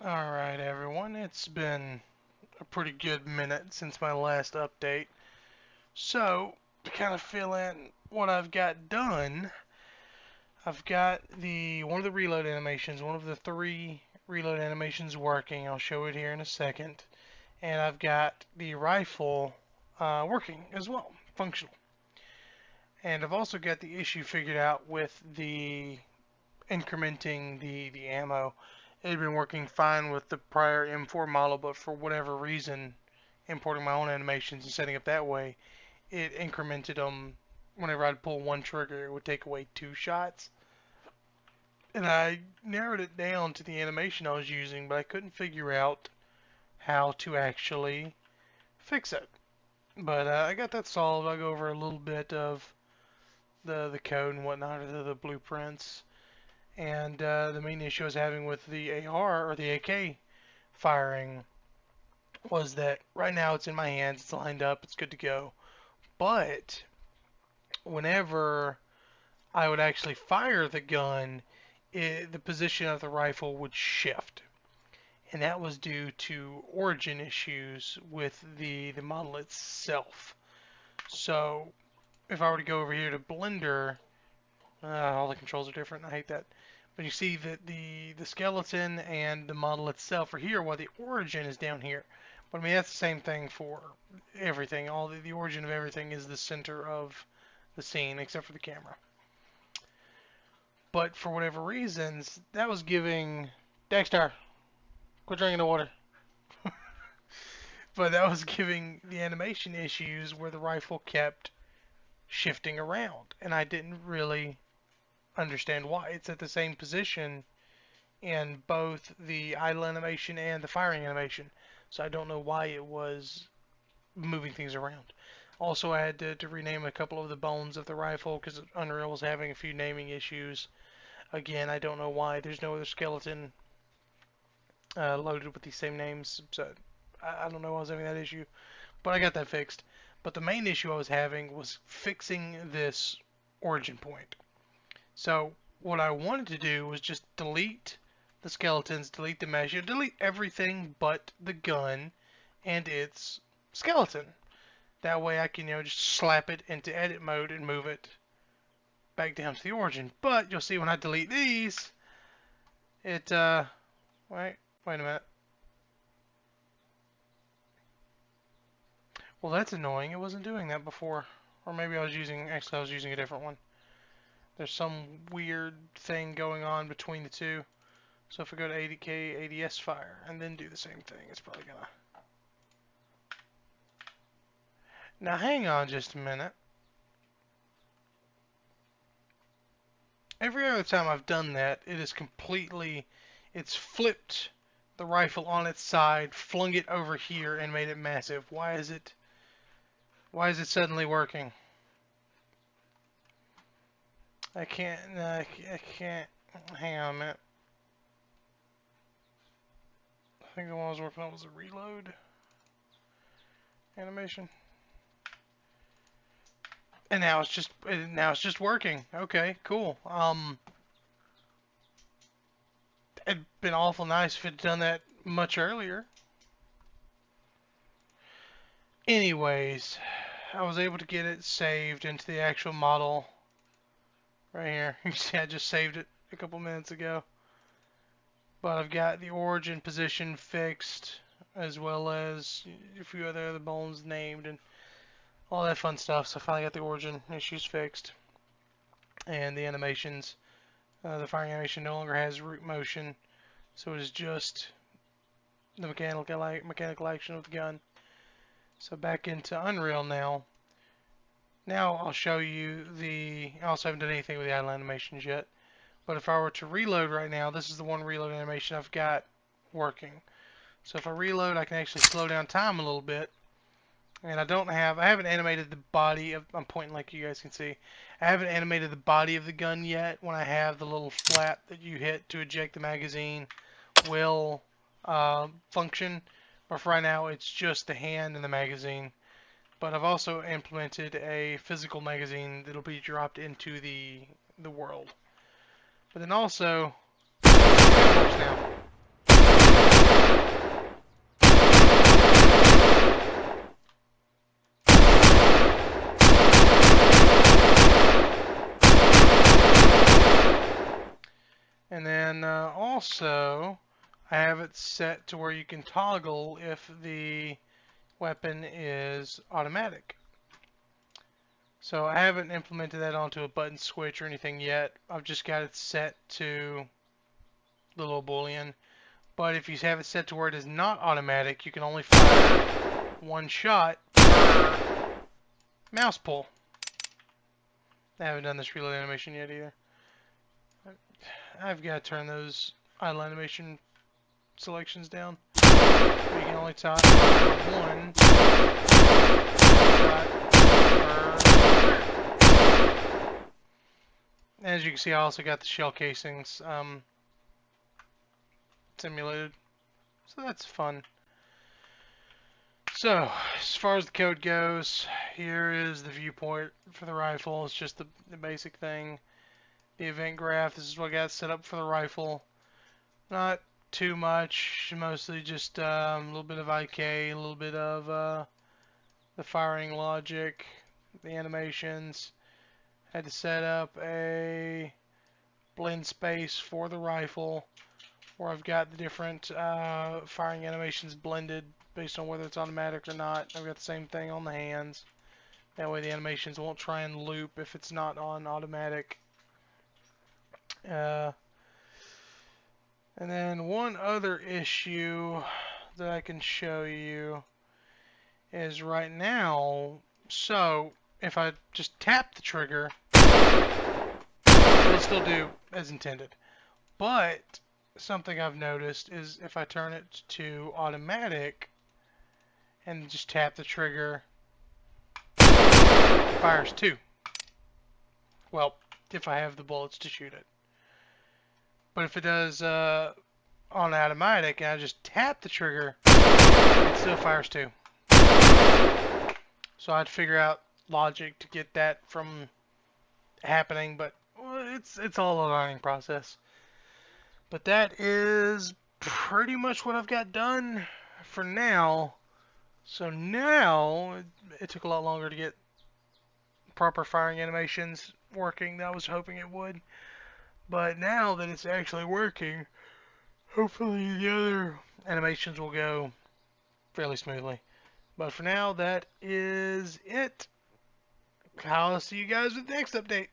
Alright everyone, it's been a pretty good minute since my last update. So, to kind of fill in what I've got done, I've got one of the reload animations, one of the three reload animations working. I'll show it here in a second. And I've got the rifle working as well, functional. And I've also got the issue figured out with the incrementing the ammo. It had been working fine with the prior M4 model, but for whatever reason, importing my own animations and setting up that way, it incremented them. Whenever I'd pull one trigger, it would take away 2 shots. And I narrowed it down to the animation I was using, but I couldn't figure out how to actually fix it. But I got that solved. I'll go over a little bit of the code and whatnot, the blueprints. And the main issue I was having with the AR, or the AK firing, was that right now it's in my hands, it's lined up, it's good to go. But whenever I would actually fire the gun, the position of the rifle would shift. And that was due to origin issues with the model itself. So if I were to go over here to Blender, all the controls are different, I hate that. But you see that the skeleton and the model itself are here while the origin is down here. But I mean, that's the same thing for everything. All the origin of everything is the center of the scene, except for the camera. But for whatever reasons, that was giving... Dexter, quit drinking the water. But that was giving the animation issues where the rifle kept shifting around. And I didn't really understand why. It's at the same position in both the idle animation and the firing animation. So I don't know why it was moving things around. Also, I had to rename a couple of the bones of the rifle because Unreal was having a few naming issues. Again, I don't know why. There's no other skeleton loaded with these same names. So I don't know why I was having that issue. But I got that fixed. But the main issue I was having was fixing this origin point. So what I wanted to do was just delete the skeletons, delete the mesh, delete everything but the gun and its skeleton. That way I can, just slap it into edit mode and move it back down to the origin. But you'll see when I delete these, it, wait a minute. Well, that's annoying. It wasn't doing that before. Or maybe I was using a different one. There's some weird thing going on between the two. So if I go to 80K ADS fire and then do the same thing, it's probably gonna... Now hang on just a minute. Every other time I've done that, it's flipped the rifle on its side, flung it over here, and made it massive. Why is it suddenly working? I can't, hang on a minute. I think the one I was working on was a reload animation. And now it's just working. Okay, cool. It'd been awful nice if it had done that much earlier. Anyways, I was able to get it saved into the actual model right here. You see, I just saved it a couple minutes ago. But I've got the origin position fixed, as well as a few other bones named and all that fun stuff. So I finally got the origin issues fixed. And the animations, the firing animation no longer has root motion, so it is just the mechanical action of the gun. So back into Unreal now. Now I'll show you I also haven't done anything with the idle animations yet. But if I were to reload right now, this is the one reload animation I've got working. So if I reload, I can actually slow down time a little bit. And I haven't animated the body of, I'm pointing like you guys can see. I haven't animated the body of the gun yet. When I have the little flap that you hit to eject the magazine will function. But for right now, it's just the hand and the magazine. But I've also implemented a physical magazine that'll be dropped into the world. But then also, now. also, I have it set to where you can toggle if the weapon is automatic. So I haven't implemented that onto a button switch or anything yet. I've just got it set to the little boolean. But if you have it set to where it is not automatic, you can only fire one shot per mouse pull. I haven't done this reload animation yet either. I've got to turn those idle animation selections down. So you can only fire one shot per. As you can see, I also got the shell casings simulated. So that's fun. So, as far as the code goes, here is the viewport for the rifle. It's just the basic thing. The event graph, this is what I got set up for the rifle. Not too much, mostly just a little bit of IK, a little bit of the firing logic, the animations. Had to set up a blend space for the rifle, where I've got the different firing animations blended based on whether it's automatic or not. I've got the same thing on the hands. That way the animations won't try and loop if it's not on automatic. And then one other issue that I can show you is right now, so if I just tap the trigger, it'll still do as intended. But something I've noticed is if I turn it to automatic and just tap the trigger, it fires two. Well, if I have the bullets to shoot it. But if it does on automatic and I just tap the trigger, it still fires two. So I'd figure out logic to get that from happening, but it's all a learning process. But that is pretty much what I've got done for now. So now, it took a lot longer to get proper firing animations working than I was hoping it would. But now that it's actually working, hopefully the other animations will go fairly smoothly. But for now, that is it. I'll see you guys with the next update.